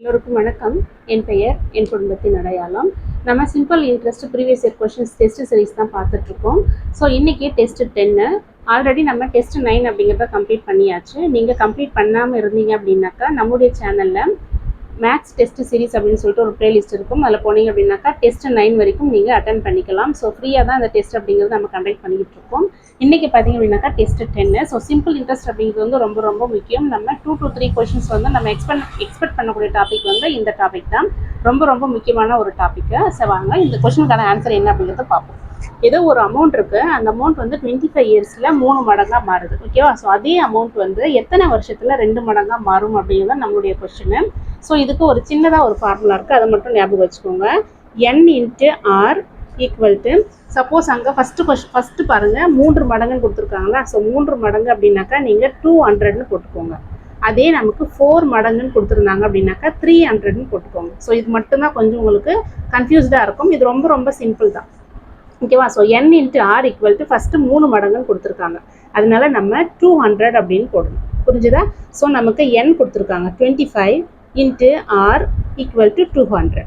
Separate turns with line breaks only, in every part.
எல்லோருக்கும் வணக்கம். என் பெயர் என் குடும்பத்தின் அடையாளம். நம்ம simple interest previous year questions test series தான் பார்த்துட்ருக்கோம். ஸோ இன்றைக்கி டெஸ்ட் 10. ஆல்ரெடி நம்ம டெஸ்ட் 9 அப்படிங்கிறத கம்ப்ளீட் பண்ணியாச்சு. நீங்கள் கம்ப்ளீட் பண்ணாமல் இருந்தீங்க அப்படின்னாக்கா நம்முடைய சேனலில் மேக்ஸ் டெஸ்ட் சீரிஸ் அப்படின்னு சொல்லிட்டு ஒரு ப்ளேலிஸ்ட் இருக்கும். அதில் போனீங்க அப்படின்னாக்கா டெஸ்ட் 9 வரைக்கும் நீங்கள் அட்டன் பண்ணிக்கலாம். ஸோ ஃப்ரீயாக தான் அந்த டெஸ்ட் அப்படிங்கிறது நம்ம கண்டக்ட் பண்ணிக்கிட்டு இருக்கோம். இன்றைக்கி பார்த்தீங்க அப்படின்னாக்கா டெஸ்ட் 10. ஸோ சிம்பிள் இன்ட்ரெஸ்ட் அப்படிங்கிறது வந்து ரொம்ப ரொம்ப முக்கியம். நம்ம 2 to 3 கொஷின்ஸ் வந்து நம்ம எக்ஸ்பெக்ட் பண்ணக்கூடிய டாபிக் வந்து இந்த டாபிக் தான். ரொம்ப ரொம்ப முக்கியமான ஒரு டாப்பிக்கு. ஸோ வாங்க இந்த கொஷினுக்கான ஆன்சர் என்ன அப்படிங்கிறத பார்ப்போம். ஏதோ ஒரு அமௌண்ட் இருக்குது, அந்த அமௌண்ட் வந்து 25 இயர்ஸில் 3 மடங்காக மாறுது. ஓகேவா? ஸோ அதே அமௌண்ட் வந்து எத்தனை வருஷத்தில் 2 மடங்காக மாறும் அப்படிங்கிறது நம்மளுடைய கொஷினு. ஸோ இதுக்கு ஒரு சின்னதாக ஒரு ஃபார்முலா இருக்குது, அதை மட்டும் ஞாபகம் வச்சுக்கோங்க. n × r equal to, suppose அங்கே ஃபஸ்ட்டு பாருங்கள் 3 மடங்குன்னு கொடுத்துருக்காங்களா. ஸோ 3 மடங்கு அப்படின்னாக்கா நீங்கள் 200ன்னு போட்டுக்கோங்க. அதே நமக்கு 4 மடங்குன்னு கொடுத்துருந்தாங்க அப்படின்னாக்கா 300ன்னு போட்டுக்கோங்க. ஸோ இது மட்டும்தான் கொஞ்சம் உங்களுக்கு கன்ஃபியூஸ்டாக இருக்கும். இது ரொம்ப ரொம்ப சிம்பிள் தான். ஓகேவா? So n × r equal to first 3 மடங்குன்னு கொடுத்துருக்காங்க, அதனால நம்ம 200 அப்படின்னு போடணும். புரிஞ்சுதா? ஸோ நமக்கு n கொடுத்துருக்காங்க 25 × r ஈக்குவல் டு 200.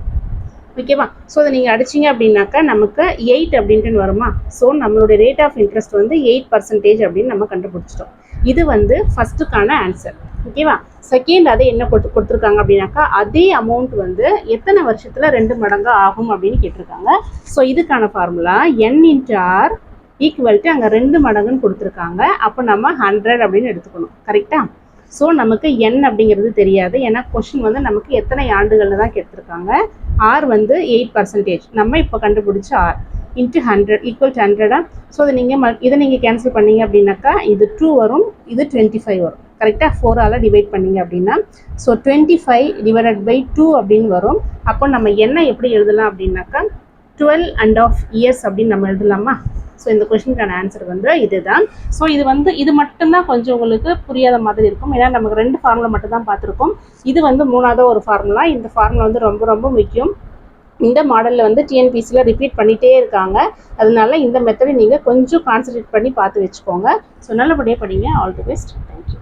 ஓகேவா? ஸோ அதை நீங்கள் அடிச்சிங்க அப்படின்னாக்கா நமக்கு 8 அப்படின்ட்டு வருமா. ஸோ நம்மளுடைய ரேட் ஆஃப் இன்ட்ரெஸ்ட் வந்து 8% அப்படின்னு நம்ம கண்டுபிடிச்சிட்டோம். இது வந்து ஃபஸ்ட்டுக்கான ஆன்சர். ஓகேவா? செகண்ட் அதை என்ன கொடுத்துருக்காங்க அப்படின்னாக்கா அதே அமௌண்ட் வந்து எத்தனை வருஷத்தில் 2 மடங்கு ஆகும் அப்படின்னு கேட்டிருக்காங்க. ஸோ இதுக்கான formula n × r equal to அங்கே 2 மடங்குன்னு கொடுத்துருக்காங்க. அப்போ நம்ம 100 அப்படின்னு எடுத்துக்கணும். கரெக்டாக? ஸோ நமக்கு n அப்படிங்கிறது தெரியாது, ஏன்னா கொஷின் வந்து நமக்கு எத்தனை ஆண்டுகளில் தான் கேட்டிருக்காங்க. r வந்து 8%, நம்ம இப்போ கண்டுபிடிச்ச r × 100 ஈக்குவல் டு 100. ஸோ இதை நீங்கள் கேன்சல் பண்ணீங்க அப்படின்னாக்கா இது 2 வரும், இது 25 வரும். கரெக்டாக? 4ஆல் டிவைட் பண்ணிங்க அப்படின்னா ஸோ 25 / 2 அப்படின்னு வரும். அப்போ நம்ம என்ன எப்படி எழுதலாம் அப்படின்னாக்கா 12.5 இயர்ஸ் அப்படின்னு நம்ம எழுதலாமா. ஸோ இந்த கொஷினுக்கான ஆன்சர் வந்து இதுதான். ஸோ இது மட்டும்தான் கொஞ்சம் உங்களுக்கு புரியாத மாதிரி இருக்கும், ஏன்னா நமக்கு 2 ஃபார்முலா மட்டும் தான் பார்த்துருக்கோம். இது வந்து 3ஆவது ஒரு ஃபார்முலா. இந்த ஃபார்முலா வந்து ரொம்ப ரொம்ப முக்கியம். இந்த மாடலில் வந்து டிஎன்பிசியில் ரிப்பீட் பண்ணிகிட்டே இருக்காங்க. அதனால இந்த மெத்தடை நீங்கள் கொஞ்சம் கான்சன்ட்ரேட் பண்ணி பார்த்து வச்சுக்கோங்க. ஸோ நல்லபடியாக படிங்க. All the best. தேங்க்யூ.